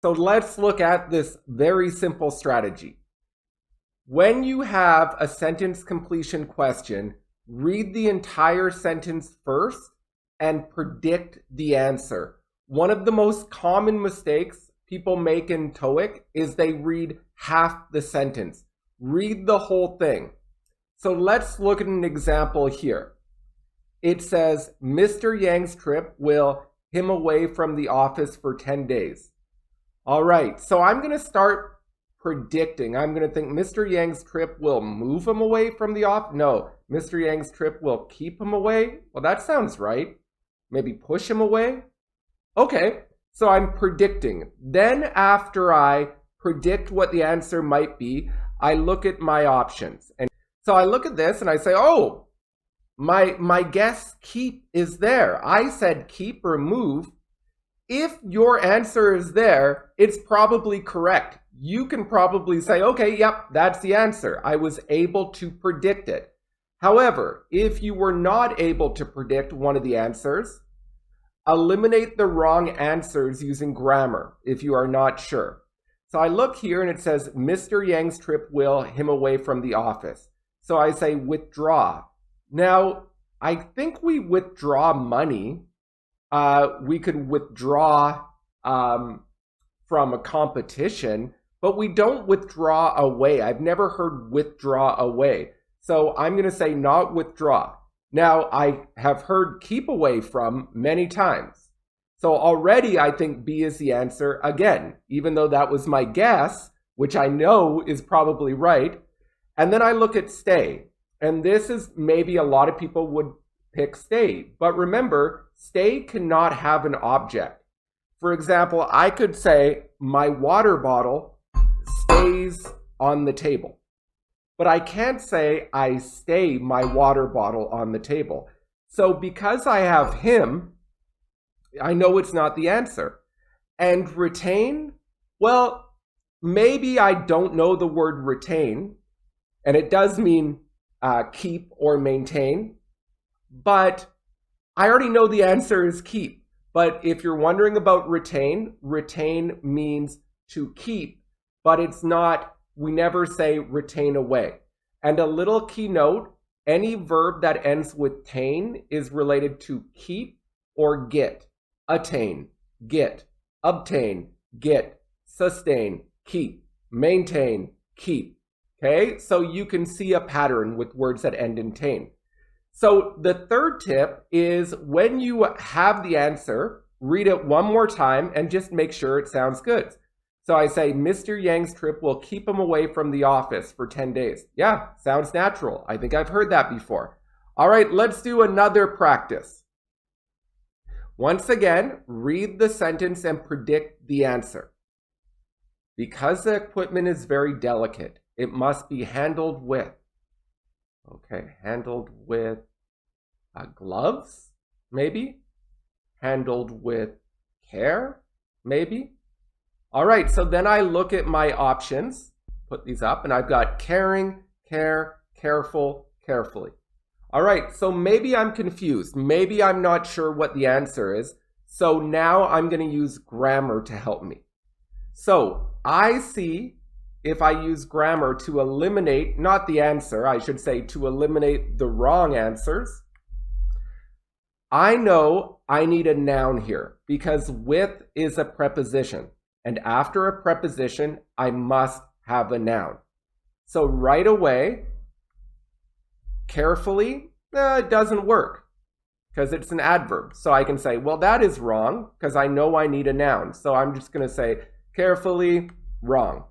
So let's look at this very simple strategy. When you have a sentence completion question, read the entire sentence first and predict the answer. One of the most common mistakes people make in TOEIC is they read half the sentence. Read the whole thing. So let's look at an example here. It says, Mr. Yang's trip will him away from the office for 10 days. All right, so I'm going to start predicting. I'm going to think Mr. Yang's trip will move him away from the office. No, Mr. Yang's trip will keep him away. Well, that sounds right. Maybe push him away. Okay, so I'm predicting. Then after I predict what the answer might be, I look at my options. And so I look at this and I say, oh, my guess keep is there. I said keep or move. If your answer is there, it's probably correct. You can probably say, okay, yep, that's the answer. I was able to predict it. However, if you were not able to predict one of the answers, eliminate the wrong answers using grammar if you are not sure. So I look here and it says, Mr. Yang's trip will him away from the office. So I say withdraw. Now, I think we withdraw money. We could withdraw from a competition, but we don't withdraw away. I've never heard withdraw away. So I'm going to say not withdraw. Now, I have heard keep away from many times. So already I think B is the answer again, even though that was my guess, which I know is probably right. And then I look at stay. And this is maybe a lot of people would pick stay. But remember, stay cannot have an object. For example, I could say my water bottle stays on the table. But I can't say I stay my water bottle on the table. So because I have him, I know it's not the answer. And retain, well, maybe I don't know the word retain, and it does mean keep or maintain, but I already know the answer is keep. But if you're wondering about retain, retain means to keep, but it's not, we never say retain away. And a little keynote, any verb that ends with tain is related to keep or get. Attain, get, obtain, get, sustain, keep, maintain, keep. Okay, so you can see a pattern with words that end in tain. So the third tip is when you have the answer, read it one more time and just make sure it sounds good. So I say, Mr. Yang's trip will keep him away from the office for 10 days. Yeah, sounds natural. I think I've heard that before. All right, let's do another practice. Once again, read the sentence and predict the answer. Because the equipment is very delicate, it must be handled with, okay, handled with gloves, maybe? Handled with care, maybe? All right, so then I look at my options, put these up, and I've got caring, care, careful, carefully. All right, so maybe I'm confused. Maybe I'm not sure what the answer is. So now I'm going to use grammar to help me. So I see if I use grammar to eliminate, not the answer, I should say to eliminate the wrong answers. I know I need a noun here because with is a preposition. And after a preposition, I must have a noun. So right away, carefully, it doesn't work because it's an adverb. So I can say, well, that is wrong because I know I need a noun. So I'm just going to say carefully, wrong.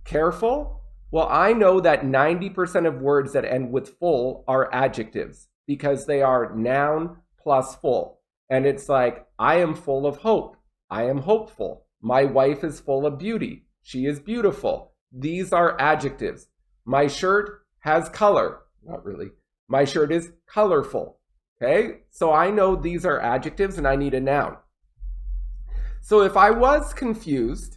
Careful? Well, I know that 90% of words that end with full are adjectives because they are noun plus full. And it's like, I am full of hope. I am hopeful. My wife is full of beauty. She is beautiful. These are adjectives. My shirt has color. Not really. My shirt is colorful. Okay? So I know these are adjectives and I need a noun. So if I was confused,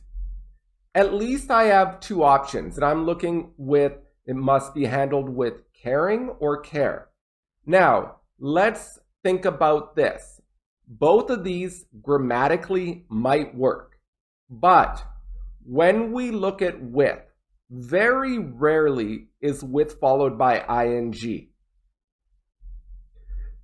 at least I have two options. And I'm looking with, it must be handled with caring or care. Now, let's think about this. Both of these grammatically might work. But when we look at with, very rarely is with followed by ing.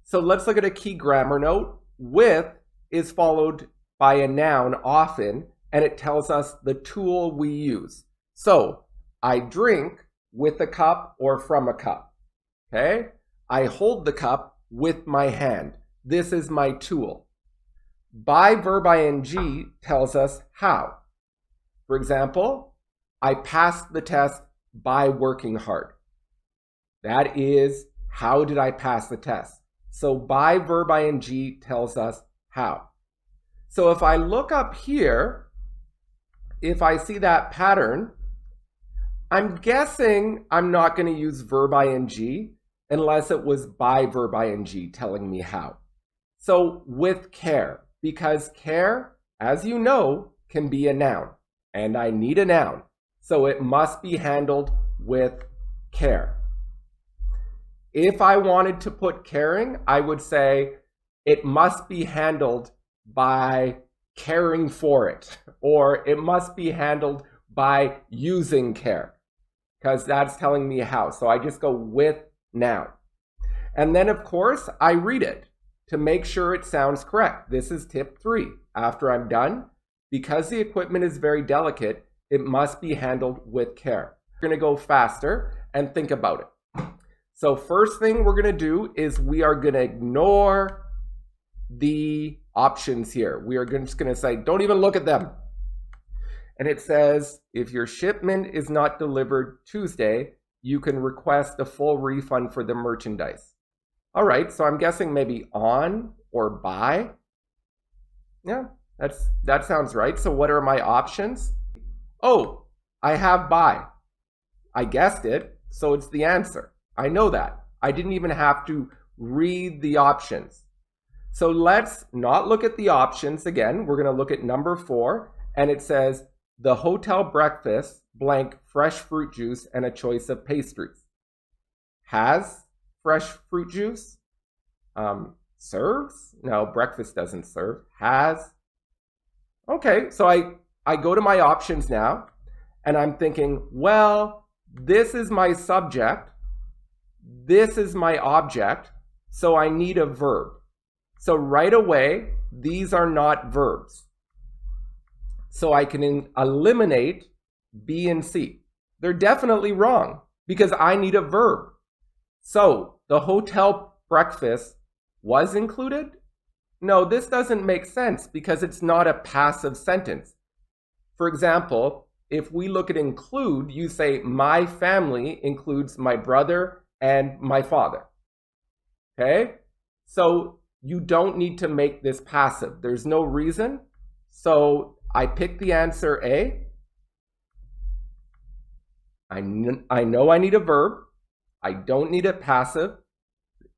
So let's look at a key grammar note. With is followed by a noun often, and it tells us the tool we use. So I drink with a cup or from a cup. Okay? I hold the cup with my hand. This is my tool. By verb ing tells us how. For example, I passed the test by working hard. That is, how did I pass the test? So by verb ing tells us how. So if I look up here, if I see that pattern, I'm guessing I'm not going to use verb ing unless it was by verb ing telling me how. So with care, because care, as you know, can be a noun, and I need a noun. So it must be handled with care. If I wanted to put caring, I would say it must be handled by caring for it, or it must be handled by using care, because that's telling me how. So I just go with noun. And then, of course, I read it to make sure it sounds correct. This is tip 3. After I'm done, because the equipment is very delicate, it must be handled with care. We're going to go faster and think about it. So first thing we're going to do is we are going to ignore the options here. We are just going to say, don't even look at them. And it says, if your shipment is not delivered Tuesday, you can request a full refund for the merchandise. All right, so I'm guessing maybe on or by. Yeah, that sounds right. So what are my options? Oh, I have by. I guessed it, so it's the answer. I know that. I didn't even have to read the options. So let's not look at the options again. We're going to look at number 4, and it says, the hotel breakfast, blank, fresh fruit juice and a choice of pastries. Has fresh fruit juice? Serves? No, breakfast doesn't serve. Has? Okay, so I go to my options now, and I'm thinking, well, this is my subject. This is my object, so I need a verb. So right away, these are not verbs. So I can eliminate B and C. They're definitely wrong because I need a verb. So the hotel breakfast was included? No, this doesn't make sense because it's not a passive sentence. For example, if we look at include, you say my family includes my brother and my father. Okay? So you don't need to make this passive. There's no reason. So I pick the answer A. I know I need a verb. I don't need a passive.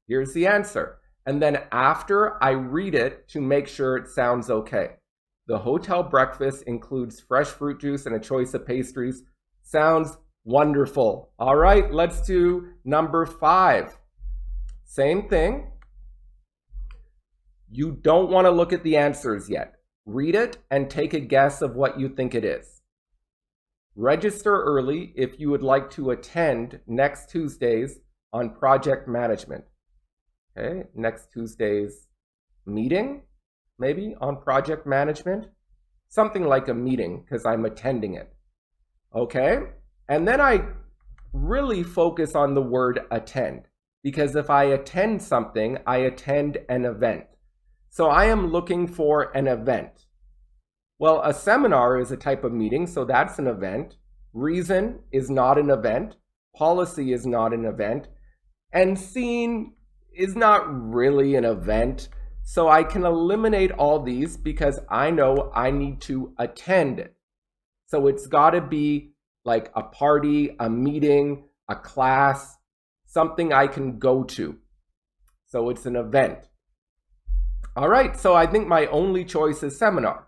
Here's the answer. And then after I read it to make sure it sounds okay. The hotel breakfast includes fresh fruit juice and a choice of pastries. Sounds wonderful. All right, let's do number 5. Same thing. You don't want to look at the answers yet. Read it and take a guess of what you think it is. Register early if you would like to attend next Tuesday's on project management. Okay, next Tuesday's meeting, maybe on project management. Something like a meeting because I'm attending it. Okay, and then I really focus on the word attend because if I attend something, I attend an event. So I am looking for an event. Well, a seminar is a type of meeting, so that's an event. Reason is not an event. Policy is not an event. And scene is not really an event. So I can eliminate all these because I know I need to attend it. So it's got to be like a party, a meeting, a class, something I can go to. So it's an event. All right, so I think my only choice is seminar.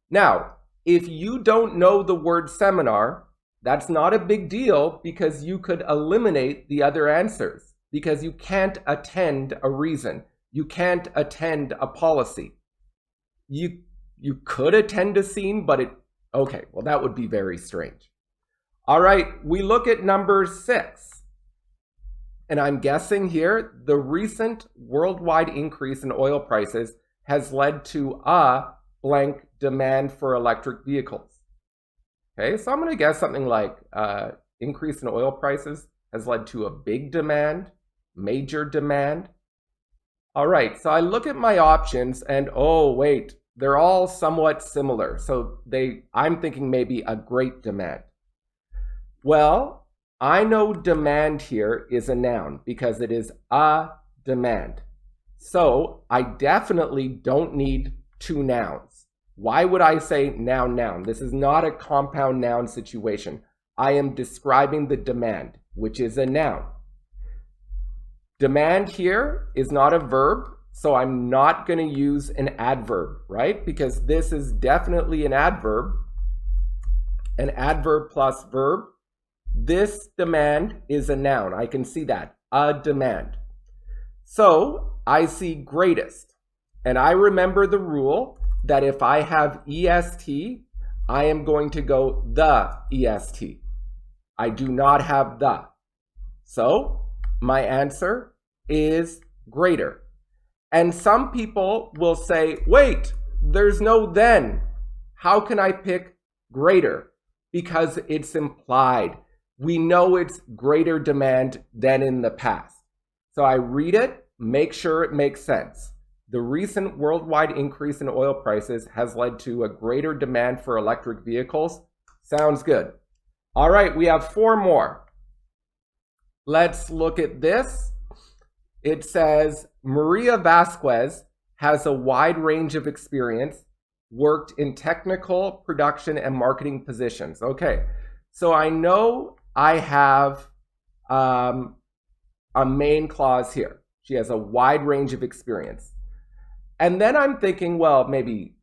Now, if you don't know the word seminar, that's not a big deal because you could eliminate the other answers because you can't attend a reason. You can't attend a policy. You could attend a scene, but Okay, well, that would be very strange. All right, we look at number 6. And I'm guessing here, the recent worldwide increase in oil prices has led to a blank demand for electric vehicles. Okay, so I'm going to guess something like increase in oil prices has led to a big demand, major demand. All right, so I look at my options and oh, wait, they're all somewhat similar. So I'm thinking maybe a great demand. Well, I know demand here is a noun because it is a demand. So I definitely don't need 2 nouns. Why would I say noun, noun? This is not a compound noun situation. I am describing the demand, which is a noun. Demand here is not a verb, so I'm not going to use an adverb, right? Because this is definitely an adverb plus verb. This demand is a noun. I can see that, a demand. So I see greatest, and I remember the rule that if I have est, I am going to go the est. I do not have the. So my answer is greater. And some people will say, wait, there's no then. How can I pick greater? Because it's implied. We know it's greater demand than in the past. So I read it, make sure it makes sense. The recent worldwide increase in oil prices has led to a greater demand for electric vehicles. Sounds good. All right, we have 4 more. Let's look at this. It says, Maria Vasquez has a wide range of experience, worked in technical, production, and marketing positions. Okay, so I know I have a main clause here. She has a wide range of experience. And then I'm thinking, well, maybe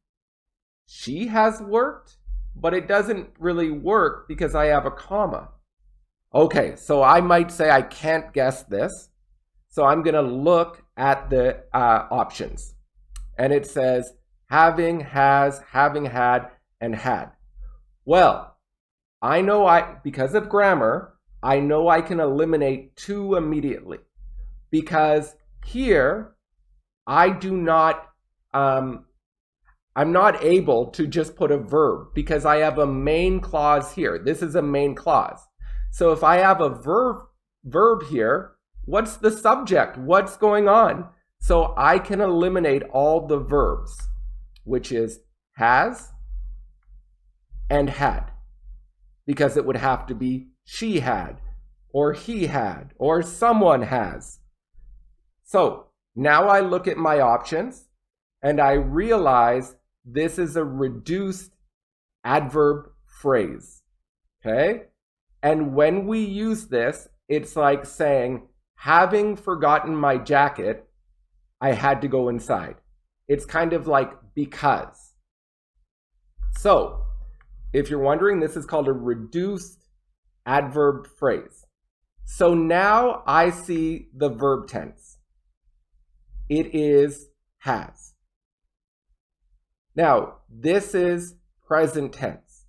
she has worked, but it doesn't really work because I have a comma. Okay, so I might say I can't guess this. So I'm going to look at the options. And it says having, has, having had, and had. Well, I know because of grammar, I know I can eliminate 2 immediately. Because here, I do not, I'm not able to just put a verb because I have a main clause here. This is a main clause. So if I have a verb here, what's the subject? What's going on? So I can eliminate all the verbs, which is has and had, because it would have to be she had, or he had, or someone has. So now I look at my options and I realize this is a reduced adverb phrase, okay? And when we use this, it's like saying, having forgotten my jacket, I had to go inside. It's kind of like because. So, if you're wondering, this is called a reduced adverb phrase. So now I see the verb tense. It is has. Now, this is present tense.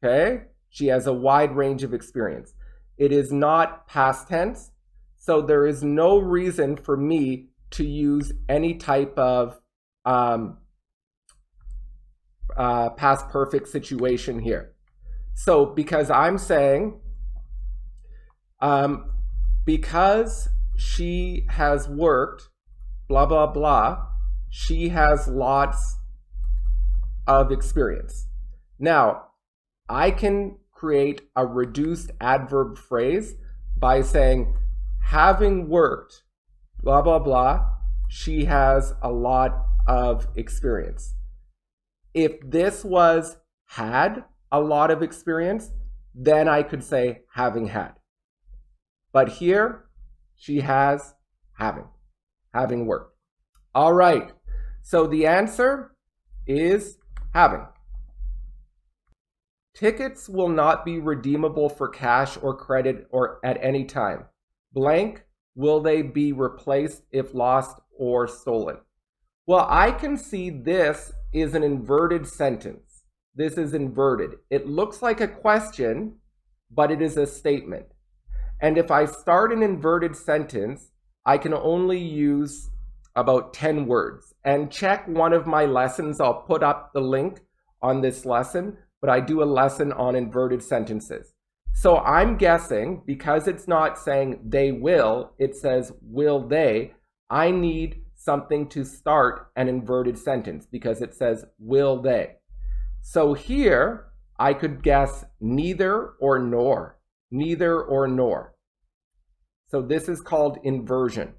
Okay? She has a wide range of experience. It is not past tense, so there is no reason for me to use any type of past perfect situation here. So because I'm saying, because she has worked, blah, blah, blah, she has lots of experience. Now, I can create a reduced adverb phrase by saying, having worked, blah, blah, blah, she has a lot of experience. If this was had a lot of experience, then I could say having had. But here, she has having worked. All right, so the answer is having. Tickets will not be redeemable for cash or credit or at any time. Blank, will they be replaced if lost or stolen? Well, I can see this is an inverted sentence. this is inverted. It looks like a question, but it is a statement. And if I start an inverted sentence, I can only use about 10 words. And check one of my lessons. I'll put up the link on this lesson, but I do a lesson on inverted sentences. So I'm guessing, because it's not saying they will, it says will they, I need something to start an inverted sentence because it says will they. So here I could guess neither or nor, neither or nor. So this is called inversion.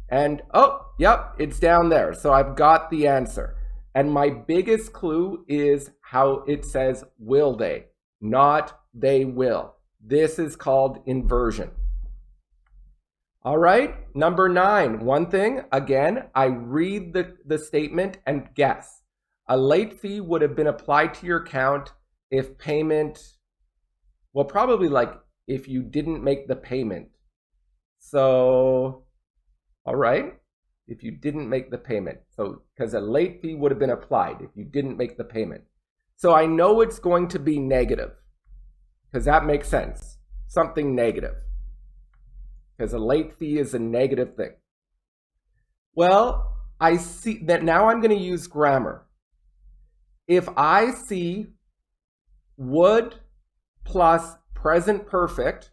And oh, yep, it's down there. So I've got the answer. And my biggest clue is how it says will they, not they will. This is called inversion. All right, number 9. One thing, again, I read the statement and guess. A late fee would have been applied to your account if payment, well, probably like if you didn't make the payment. So, all right, if you didn't make the payment. So, because a late fee would have been applied if you didn't make the payment. So I know it's going to be negative, because that makes sense. Something negative. Because a late fee is a negative thing. Well, I see that now I'm going to use grammar. If I see would plus present perfect,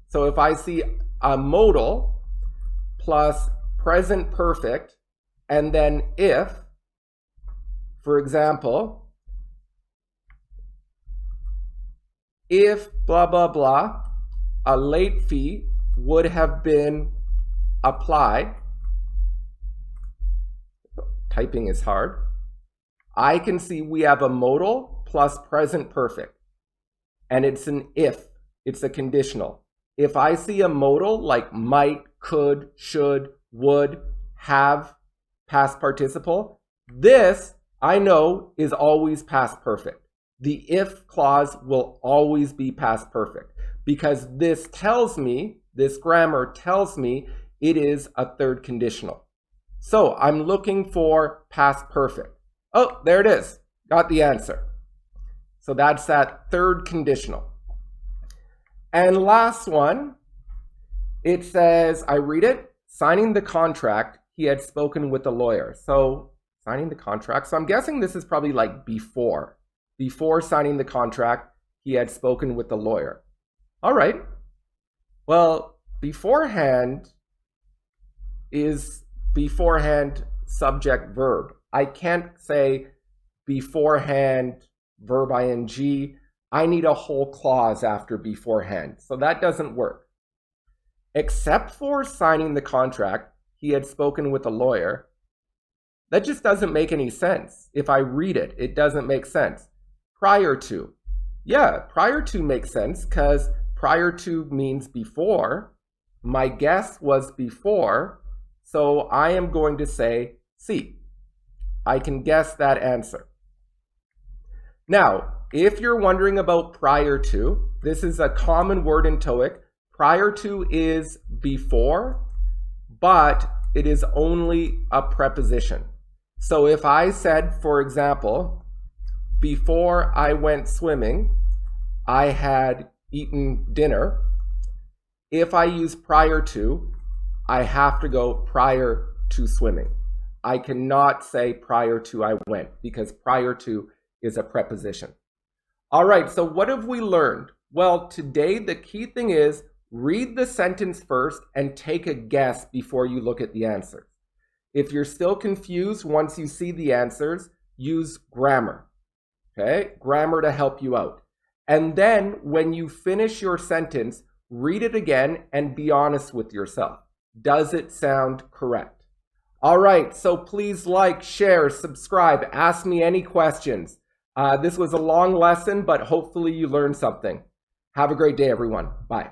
so if I see a modal plus present perfect, and then if, for example, if blah, blah, blah, a late fee would have been applied. Typing is hard. I can see we have a modal plus present perfect. And it's an if. It's a conditional. If I see a modal like might, could, should, would, have, past participle, this I know is always past perfect. The if clause will always be past perfect because this tells me, this grammar tells me it is a third conditional. So I'm looking for past perfect. Oh, there it is. Got the answer. So that's that third conditional. And last one, it says, I read it, signing the contract, he had spoken with the lawyer. So signing the contract. So I'm guessing this is probably like before. Before signing the contract, he had spoken with the lawyer. All right. Well, beforehand is beforehand subject verb. I can't say beforehand verb ing. I need a whole clause after beforehand. So that doesn't work. Except for signing the contract, he had spoken with a lawyer. That just doesn't make any sense. If I read it, it doesn't make sense. Prior to. Yeah, prior to makes sense because prior to means before. My guess was before. So I am going to say C. I can guess that answer. Now, if you're wondering about prior to, this is a common word in TOEIC. Prior to is before, but it is only a preposition. So if I said, for example, before I went swimming, I had eaten dinner. If I use prior to, I have to go prior to swimming. I cannot say prior to I went because prior to is a preposition. All right, so what have we learned? Well, today the key thing is read the sentence first and take a guess before you look at the answers. If you're still confused once you see the answers, use grammar. Okay, grammar to help you out. And then when you finish your sentence, read it again and be honest with yourself. Does it sound correct? All right, so please like, share, subscribe, ask me any questions. This was a long lesson, but hopefully you learned something. Have a great day, everyone. Bye.